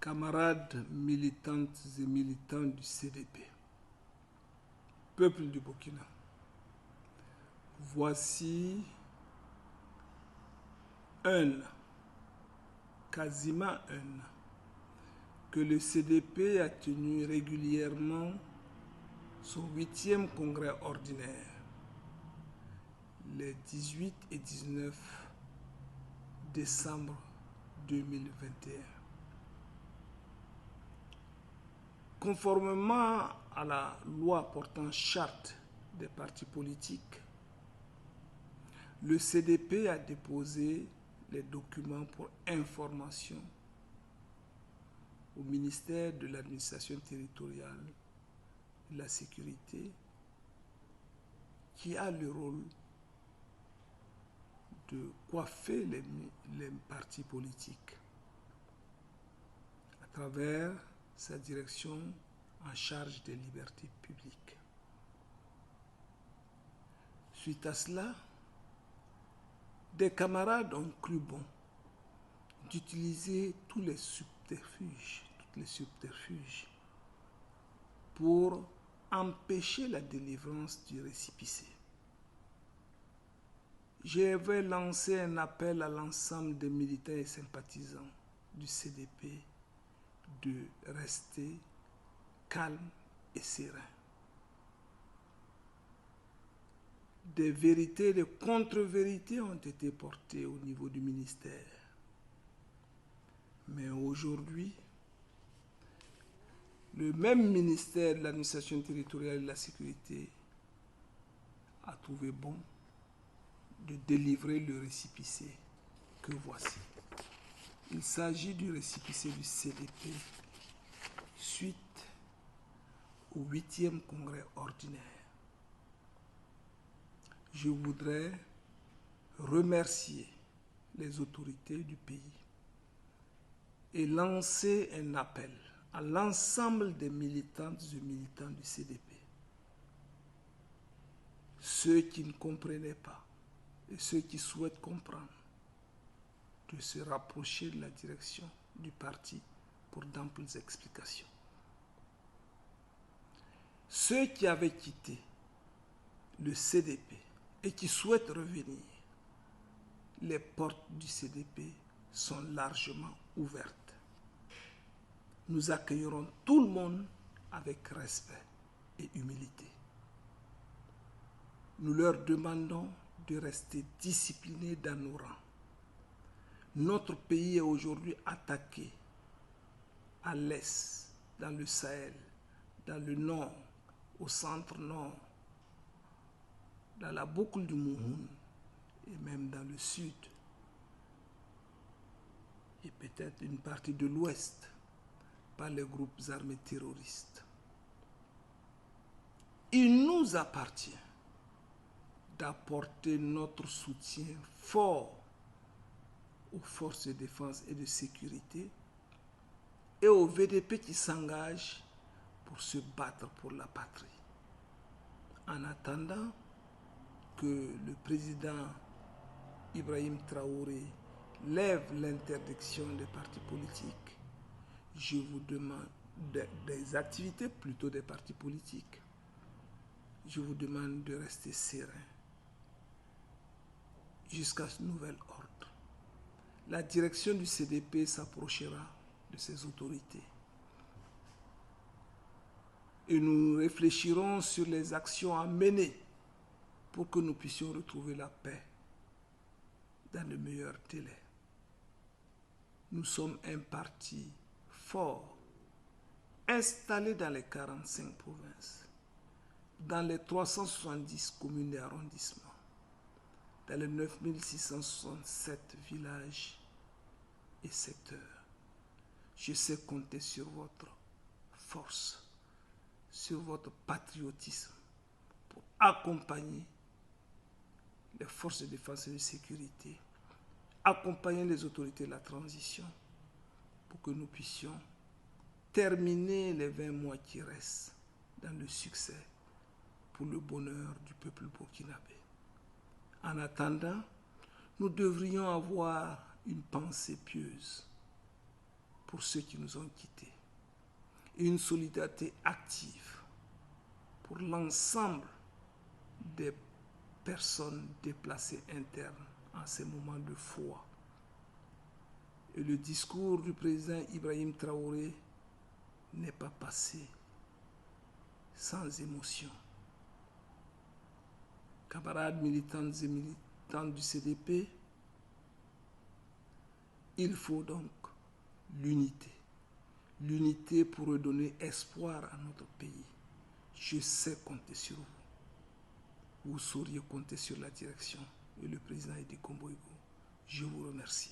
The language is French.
Camarades militantes et militants du CDP, peuple du Burkina, voici quasiment un an, que le CDP a tenu régulièrement son 8e congrès ordinaire, les 18 et 19 décembre 2021. Conformément à la loi portant charte des partis politiques, le CDP a déposé les documents pour information au ministère de l'administration territoriale et de la sécurité, qui a le rôle de coiffer les partis politiques à travers sa direction en charge des libertés publiques. Suite à cela, des camarades ont cru bon d'utiliser tous les subterfuges pour empêcher la délivrance du récépissé. Je vais lancer un appel à l'ensemble des militants et sympathisants du CDP de rester calme et serein. Des vérités et des contre-vérités ont été portées au niveau du ministère. Mais aujourd'hui, le même ministère de l'administration territoriale et de la sécurité a trouvé bon de délivrer le récépissé que voici. Il s'agit du récépissé du CDP suite au 8e congrès ordinaire. Je voudrais remercier les autorités du pays et lancer un appel à l'ensemble des militantes et militants du CDP. Ceux qui ne comprenaient pas et ceux qui souhaitent comprendre, de se rapprocher de la direction du parti pour d'amples explications. Ceux qui avaient quitté le CDP et qui souhaitent revenir, les portes du CDP sont largement ouvertes. Nous accueillerons tout le monde avec respect et humilité. Nous leur demandons de rester disciplinés dans nos rangs. Notre pays est aujourd'hui attaqué à l'est, dans le Sahel, dans le nord, au centre-nord, dans la boucle du Mouhoun et même dans le sud et peut-être une partie de l'ouest par les groupes armés terroristes. Il nous appartient d'apporter notre soutien fort aux forces de défense et de sécurité et au VDP qui s'engage pour se battre pour la patrie. En attendant que le président Ibrahim Traoré lève l'interdiction des partis politiques, je vous demande des activités, plutôt des partis politiques. Je vous demande de rester serein jusqu'à ce nouvel ordre. La direction du CDP s'approchera de ses autorités et nous réfléchirons sur les actions à mener pour que nous puissions retrouver la paix dans le meilleur délai. Nous sommes un parti fort, installé dans les 45 provinces, dans les 370 communes et arrondissements, dans les 9667 villages et secteurs. Je sais compter sur votre force, sur votre patriotisme pour accompagner les forces de défense et de sécurité, accompagner les autorités de la transition pour que nous puissions terminer les 20 mois qui restent dans le succès pour le bonheur du peuple burkinabé. En attendant, nous devrions avoir une pensée pieuse pour ceux qui nous ont quittés. Et une solidarité active pour l'ensemble des personnes déplacées internes en ces moments de foi. Et le discours du président Ibrahim Traoré n'est pas passé sans émotion. Camarades militantes et militants du CDP, il faut donc l'unité. L'unité pour redonner espoir à notre pays. Je sais compter sur vous. Vous sauriez compter sur la direction et le président Edi Komboigo. Je vous remercie.